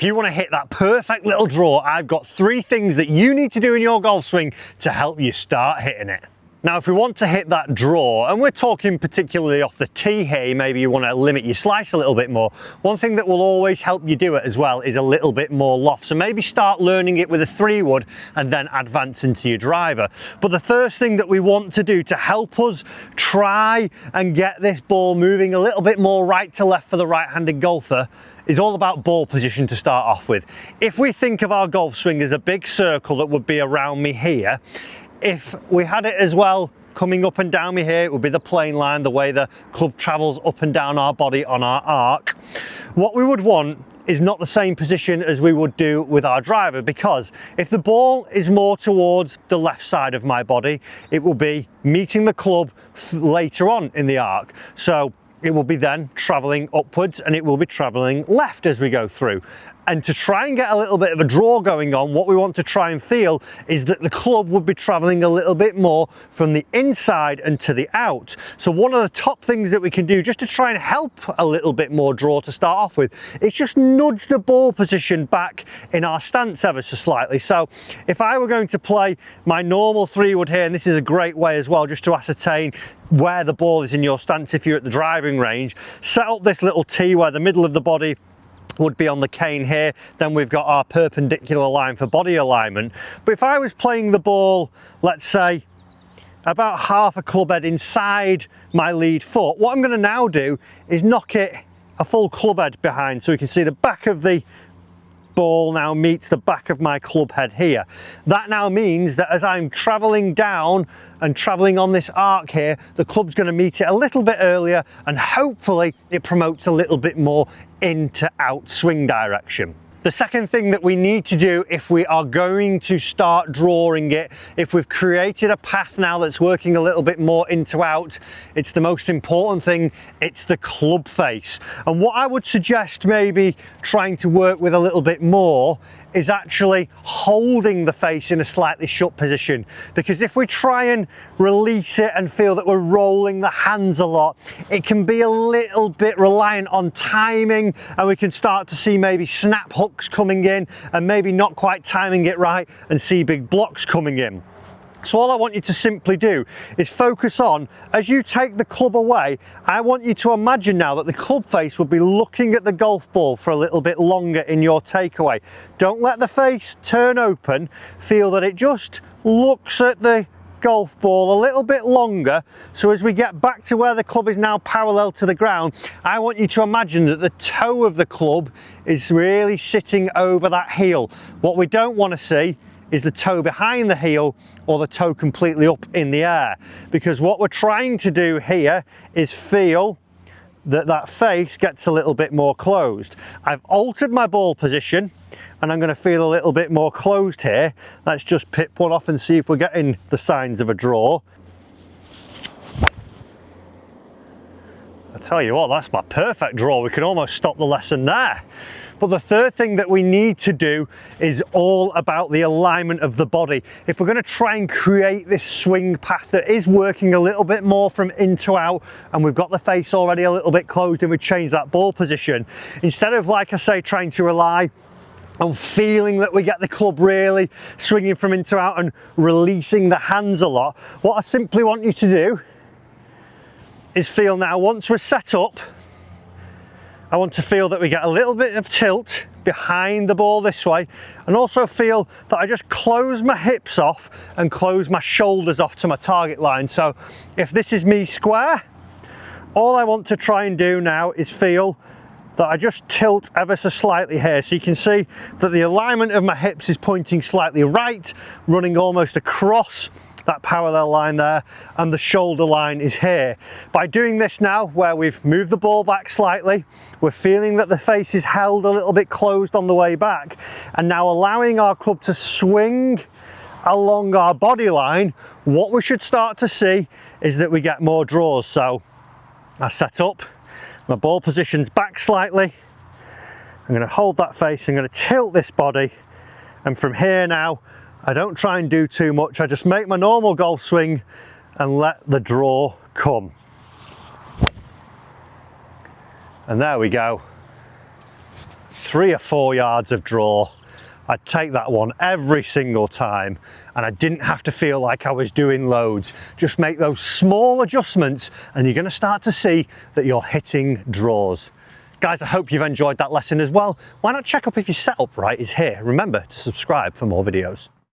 you want to hit that perfect little draw, I've got 3 things that you need to do in your golf swing to help you start hitting it. Now, if we want to hit that draw, and we're talking particularly off the tee here, maybe you want to limit your slice a little bit more, one thing that will always help you do it as well is a little bit more loft. So maybe start learning it with a 3-wood and then advance into your driver. But the first thing that we want to do to help us try and get this ball moving a little bit more right to left for the right-handed golfer is all about ball position to start off with. If we think of our golf swing as a big circle that would be around me here, if we had it as well coming up and down me here, it would be the plane line, the way the club travels up and down our body on our arc. What we would want is not the same position as we would do with our driver, because if the ball is more towards the left side of my body, it will be meeting the club later on in the arc. So it will be then traveling upwards and it will be traveling left as we go through. And to try and get a little bit of a draw going on, what we want to try and feel is that the club would be traveling a little bit more from the inside and to the out. So one of the top things that we can do just to try and help a little bit more draw to start off with is just nudge the ball position back in our stance ever so slightly. So if I were going to play my normal 3-wood here, and this is a great way as well just to ascertain where the ball is in your stance if you're at the driving range, set up this little tee where the middle of the body would be on the cane here, then we've got our perpendicular line for body alignment. But if I was playing the ball, let's say about half a club head inside my lead foot, what I'm going to now do is knock it a full club head behind, so we can see the back of the ball now meets the back of my club head here. That now means that as I'm traveling down and traveling on this arc here, the club's going to meet it a little bit earlier, and hopefully it promotes a little bit more in to out swing direction. The second thing that we need to do if we are going to start drawing it, if we've created a path now that's working a little bit more into out, it's the most important thing, it's the club face. And what I would suggest maybe trying to work with a little bit more is actually holding the face in a slightly shut position, because if we try and release it and feel that we're rolling the hands a lot, it can be a little bit reliant on timing, and we can start to see maybe snap hooks coming in and maybe not quite timing it right and see big blocks coming in. So all I want you to simply do is focus on, as you take the club away, I want you to imagine now that the club face will be looking at the golf ball for a little bit longer in your takeaway. Don't let the face turn open, feel that it just looks at the golf ball a little bit longer. So as we get back to where the club is now parallel to the ground, I want you to imagine that the toe of the club is really sitting over that heel. What we don't want to see is the toe behind the heel or the toe completely up in the air, because what we're trying to do here is feel that that face gets a little bit more closed. I've altered my ball position and I'm going to feel a little bit more closed here. Let's just pip one off and see if we're getting the signs of a draw. I tell you what, that's my perfect draw. We can almost stop the lesson there. But the third thing that we need to do is all about the alignment of the body. If we're going to try and create this swing path that is working a little bit more from in to out, and we've got the face already a little bit closed and we change that ball position, instead of, like I say, trying to rely on feeling that we get the club really swinging from in to out and releasing the hands a lot, what I simply want you to do is feel now, once we're set up, I want to feel that we get a little bit of tilt behind the ball this way, and also feel that I just close my hips off and close my shoulders off to my target line. So if this is me square, all I want to try and do now is feel that I just tilt ever so slightly here. So you can see that the alignment of my hips is pointing slightly right, running almost across that parallel line there, and the shoulder line is here. By doing this now, where we've moved the ball back slightly, we're feeling that the face is held a little bit closed on the way back, and now allowing our club to swing along our body line, what we should start to see is that we get more draws. So I set up, my ball position's back slightly, I'm going to hold that face, I'm going to tilt this body, and from here now I don't try and do too much, I just make my normal golf swing and let the draw come. And there we go. 3 or 4 yards of draw. I'd take that one every single time, and I didn't have to feel like I was doing loads. Just make those small adjustments and you're going to start to see that you're hitting draws. Guys, I hope you've enjoyed that lesson as well. Why not check up if your setup right is here. Remember to subscribe for more videos.